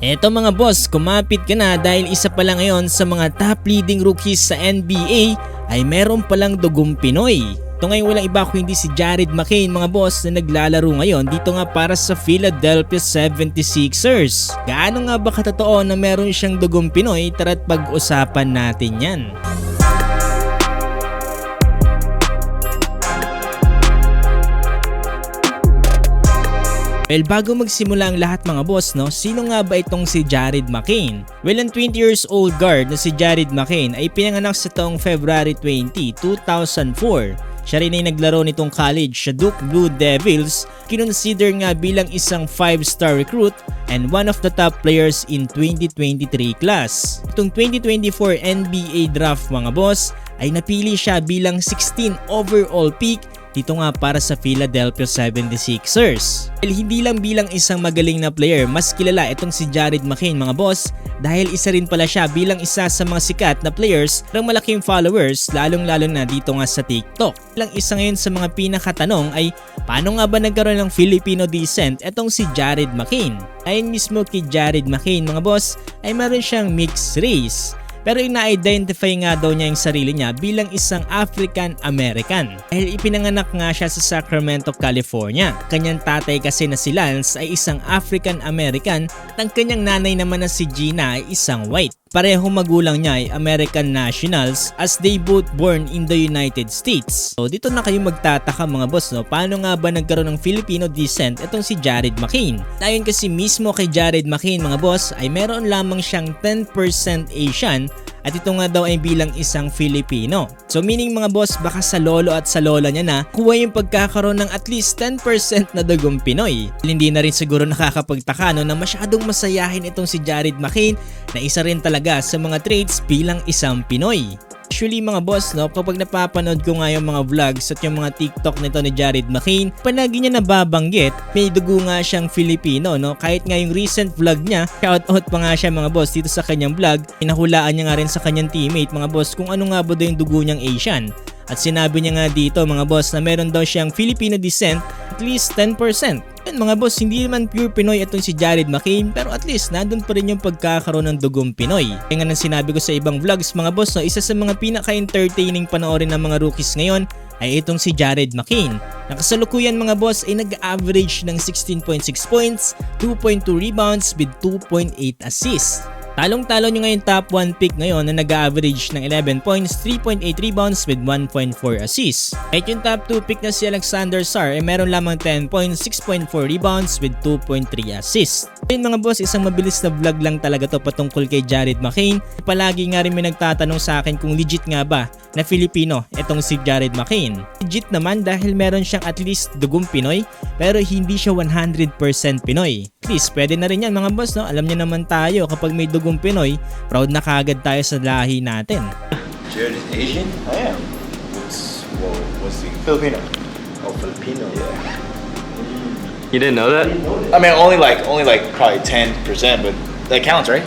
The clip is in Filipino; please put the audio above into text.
Eto mga boss, kumapit ka na dahil isa pa lang ngayon sa mga top leading rookies sa NBA ay meron palang dugong Pinoy. Ito ngayon walang iba kung hindi si Jared McCain mga boss na naglalaro ngayon dito nga para sa Philadelphia 76ers. Gaano nga ba katotoo na meron siyang dugong Pinoy? Tara't pag-usapan natin yan. Well, bago magsimula ang lahat mga boss, no, sino nga ba itong si Jared McCain? Well, ang 20 years old guard na si Jared McCain ay pinanganak sa taong February 20, 2004. Siya rin ay naglaro nitong college sa Duke Blue Devils, kinonsider nga bilang isang 5-star recruit and one of the top players in 2023 class. Itong 2024 NBA draft mga boss ay napili siya bilang 16 overall pick dito nga para sa Philadelphia 76ers. Well, hindi lang bilang isang magaling na player, mas kilala itong si Jared McCain mga boss dahil isa rin pala siya bilang isa sa mga sikat na players ng malaking followers lalong-lalo na dito nga sa TikTok. Lang isa ngayon sa mga pinakatanong ay paano nga ba nagkaroon ng Filipino descent itong si Jared McCain? Ayon mismo kay Jared McCain mga boss ay meron siyang mixed race. Pero ina-identify nga daw niya yung sarili niya bilang isang African American dahil ipinanganak nga siya sa Sacramento, California. Kanyang tatay kasi na si Lance ay isang African American at ang kanyang nanay naman na si Gina ay isang white. Parehong magulang niya ay American nationals as they both born in the United States. So dito na kayo magtataka mga boss, no? Paano nga ba nagkaroon ng Filipino descent itong si Jared McCain? Ayon kasi mismo kay Jared McCain mga boss ay meron lamang siyang 10% Asian at ito nga daw ay bilang isang Filipino. So meaning mga boss baka sa lolo at sa lola niya na kuha yung pagkakaroon ng at least 10% na dugong Pinoy. Hindi na rin siguro nakakapagtaka no, na masyadong masayahin itong si Jared McCain na isa rin talaga sa mga traits bilang isang Pinoy. Actually mga boss, no, kapag napapanood ko nga yung mga vlogs at yung mga TikTok nito ni Jared McCain, palagi niya nababanggit, may dugo nga siyang Filipino, no? Kahit nga yung recent vlog niya, shoutout pa nga siya mga boss dito sa kanyang vlog, inahulaan niya nga rin sa kanyang teammate mga boss kung ano nga ba daw yung dugo niyang Asian. At sinabi niya nga dito mga boss na meron daw siyang Filipino descent at least 10%. And mga boss, hindi naman pure Pinoy itong si Jared McCain pero at least nandun pa rin yung pagkakaroon ng dugong Pinoy. Kaya nga nang sinabi ko sa ibang vlogs mga boss, no, isa sa mga pinaka-entertaining panoorin ng mga rookies ngayon ay itong si Jared McCain. Nakasalukuyan mga boss ay nag-average ng 16.6 points, 2.2 rebounds with 2.8 assists. Talong-talo nyo ngayon top 1 pick ngayon na nag-average ng 11 points, 3.8 rebounds with 1.4 assists. At yung top 2 pick na si Alexander Sarr ay meron lamang 10 points, 6.4 rebounds with 2.3 assists. Ayun mga boss, isang mabilis na vlog lang talaga to patungkol kay Jared McCain. Palagi nga rin may nagtatanong sa akin kung legit nga ba na Filipino itong si Jared McCain. Legit naman dahil meron siyang at least dugong Pinoy pero hindi siya 100% Pinoy. Please, pwede na rin yan mga boss, no? Alam niyo naman tayo kapag may dugong Pinoy, proud na kagad tayo sa lahi natin. Jared is Asian? I am. What's the Filipino. Oh, Filipino. Yeah. You didn't know that? I mean, only like probably 10%, but that counts, right?